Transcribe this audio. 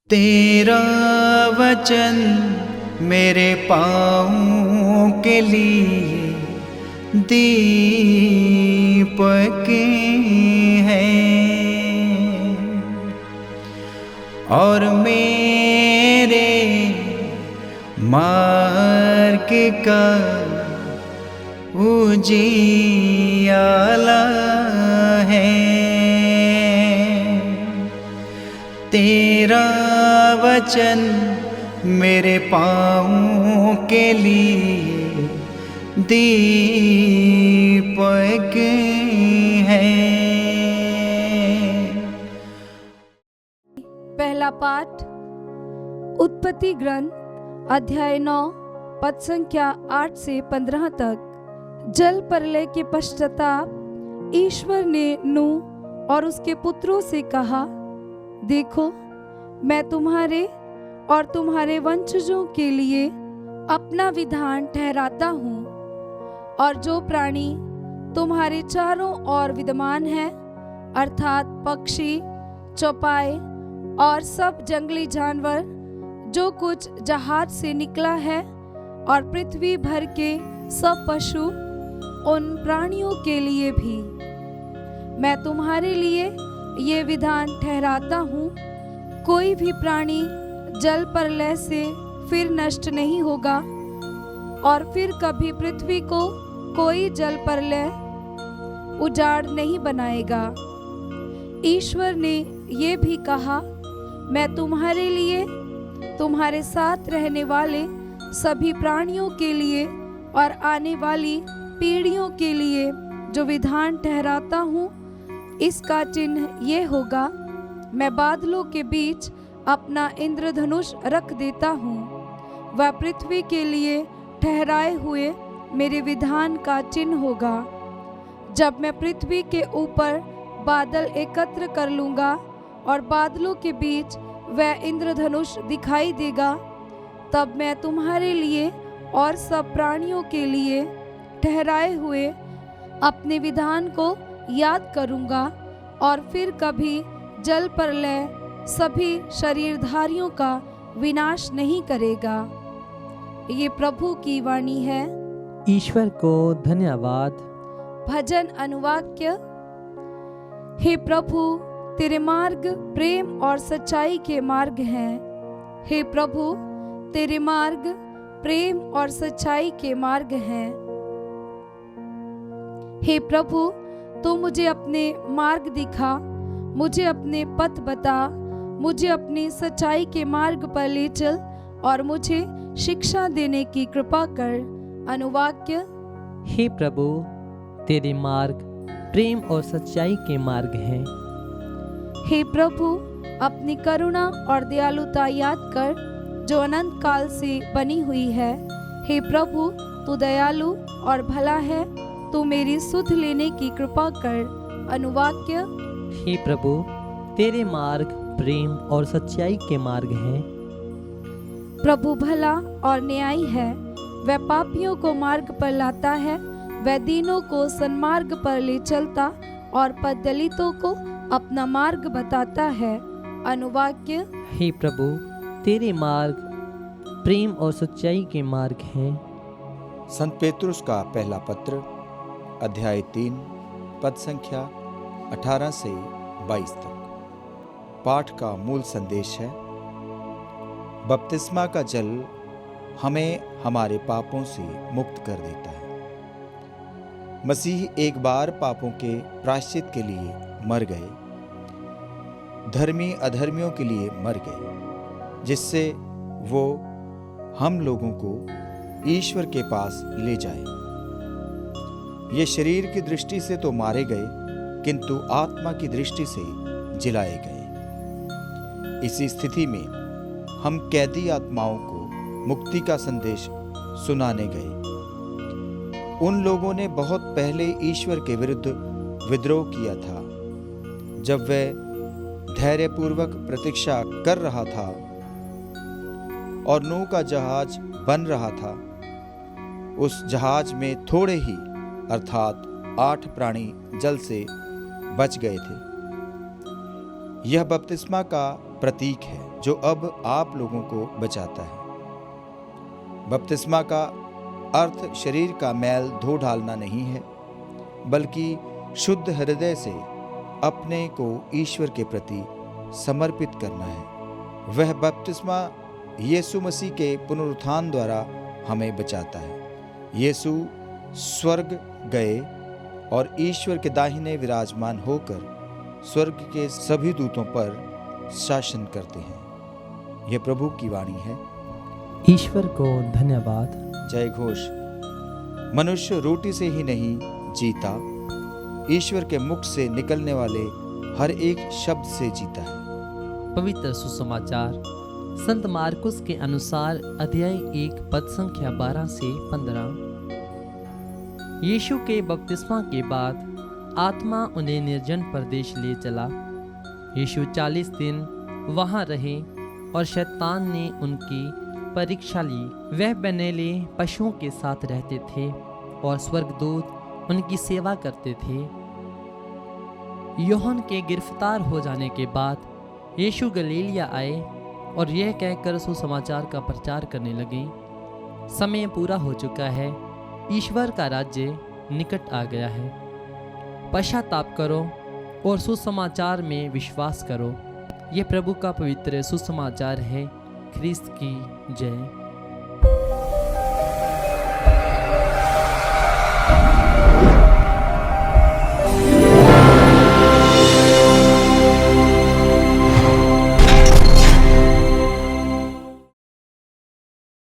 तेरा वचन मेरे पाँवों के लिए दीपक है और मेरे मार्ग का उजियाला है। तेरा वचन मेरे पाँवों के लिए दीपक है। पहला पाठ उत्पत्ति ग्रंथ अध्याय 9 पद संख्या 8 से 15 तक। जल प्रलय के पश्चाताप ईश्वर ने नूह और उसके पुत्रों से कहा, देखो मैं तुम्हारे और तुम्हारे वंशजों के लिए अपना विधान ठहराता हूँ, और जो प्राणी तुम्हारे चारों ओर विद्यमान है, अर्थात पक्षी, चौपाए और सब जंगली जानवर, जो कुछ जहाज से निकला है, और पृथ्वी भर के सब पशु, उन प्राणियों के लिए भी मैं तुम्हारे लिए ये विधान ठहराता हूँ, कोई भी प्राणी जल प्रलय से फिर नष्ट नहीं होगा, और फिर कभी पृथ्वी को कोई जल प्रलय उजाड़ नहीं बनाएगा। ईश्वर ने ये भी कहा, मैं तुम्हारे लिए, तुम्हारे साथ रहने वाले सभी प्राणियों के लिए और आने वाली पीढ़ियों के लिए जो विधान ठहराता हूँ, इसका चिन्ह ये होगा, मैं बादलों के बीच अपना इंद्रधनुष रख देता हूँ। वह पृथ्वी के लिए ठहराए हुए मेरे विधान का चिन्ह होगा। जब मैं पृथ्वी के ऊपर बादल एकत्र कर लूँगा और बादलों के बीच वह इंद्रधनुष दिखाई देगा, तब मैं तुम्हारे लिए और सब प्राणियों के लिए ठहराए हुए अपने विधान को याद करूँगा, और फिर कभी जल प्रलय सभी शरीरधारियों का विनाश नहीं करेगा। ये प्रभु की वाणी है। ईश्वर को धन्यवाद। भजन अनुवाक्य। हे प्रभु, तेरे मार्ग प्रेम और सच्चाई के मार्ग हैं। हे प्रभु, तेरे मार्ग प्रेम और सच्चाई के मार्ग हैं। हे प्रभु, तू मुझे अपने मार्ग दिखा, मुझे अपने पथ बता, मुझे अपनी सच्चाई के मार्ग पर ले चल और मुझे शिक्षा देने की कृपा कर। अनुवाक्य। हे प्रभु, तेरे मार्ग प्रेम और सच्चाई के मार्ग हैं। हे प्रभु, अपनी करुणा और दयालुता याद कर, जो अनंत काल से बनी हुई है। हे प्रभु, तू दयालु और भला है, तू मेरी सुध लेने की कृपा कर। अनुवाक्य। हे प्रभु, तेरे मार्ग प्रेम और सच्चाई के मार्ग हैं। प्रभु भला और न्यायी है, वह पापियों को मार्ग पर लाता है, वह दीनों को सन्मार्ग पर ले चलता और पददलितों को अपना मार्ग बताता है। अनुवाक्य। हे प्रभु, तेरे मार्ग प्रेम और सच्चाई के मार्ग हैं। संत पेतरुस का पहला पत्र अध्याय 3 पद संख्या 18 से 22 तक। पाठ का मूल संदेश है, बपतिस्मा का जल हमें हमारे पापों से मुक्त कर देता है। मसीह एक बार पापों के प्रायश्चित के लिए मर गए, धर्मी अधर्मियों के लिए मर गए, जिससे वो हम लोगों को ईश्वर के पास ले जाए। ये शरीर की दृष्टि से तो मारे गए, किंतु आत्मा की दृष्टि से जिलाए गए। इसी स्थिति में हम कैदी आत्माओं को मुक्ति का संदेश सुनाने गए। उन लोगों ने बहुत पहले ईश्वर के विरुद्ध विद्रोह किया था। जब वह धैर्यपूर्वक प्रतीक्षा कर रहा था और नूह का जहाज बन रहा था, उस जहाज में थोड़े ही अर्थात 8 प्राणी जल से बच गए थे। यह बपतिस्मा का प्रतीक है। जो अब आप लोगों को बचाता है। बपतिस्मा का अर्थ शरीर का मैल धो डालना नहीं है, बल्कि शुद्ध हृदय से अपने को ईश्वर के प्रति समर्पित करना है। वह बपतिस्मा यीशु मसीह के पुनरुत्थान द्वारा हमें बचाता है। यीशु स्वर्ग गए और ईश्वर के दाहिने विराजमान होकर स्वर्ग के सभी दूतों पर शासन करते हैं। यह प्रभु की वाणी है। ईश्वर को धन्यवाद। जय घोष। मनुष्य रोटी से ही नहीं जीता, ईश्वर के मुख से निकलने वाले हर एक शब्द से जीता है। पवित्र सुसमाचार संत मार्कुस के अनुसार अध्याय 1 पद संख्या 12 से 15। यीशु के बपतिस्मा के बाद आत्मा उन्हें निर्जन प्रदेश ले चला। यीशु 40 दिन वहां रहे और शैतान ने उनकी परीक्षा ली। वह बनेले पशुओं के साथ रहते थे और स्वर्गदूत उनकी सेवा करते थे। यूहन्ना के गिरफ्तार हो जाने के बाद यीशु गलीलिया आए और यह कहकर सुसमाचार का प्रचार करने लगे, समय पूरा हो चुका है, ईश्वर का राज्य निकट आ गया है। पश्चाताप करो और सुसमाचार में विश्वास करो। यह प्रभु का पवित्र सुसमाचार है। ख्रिस्त की जय।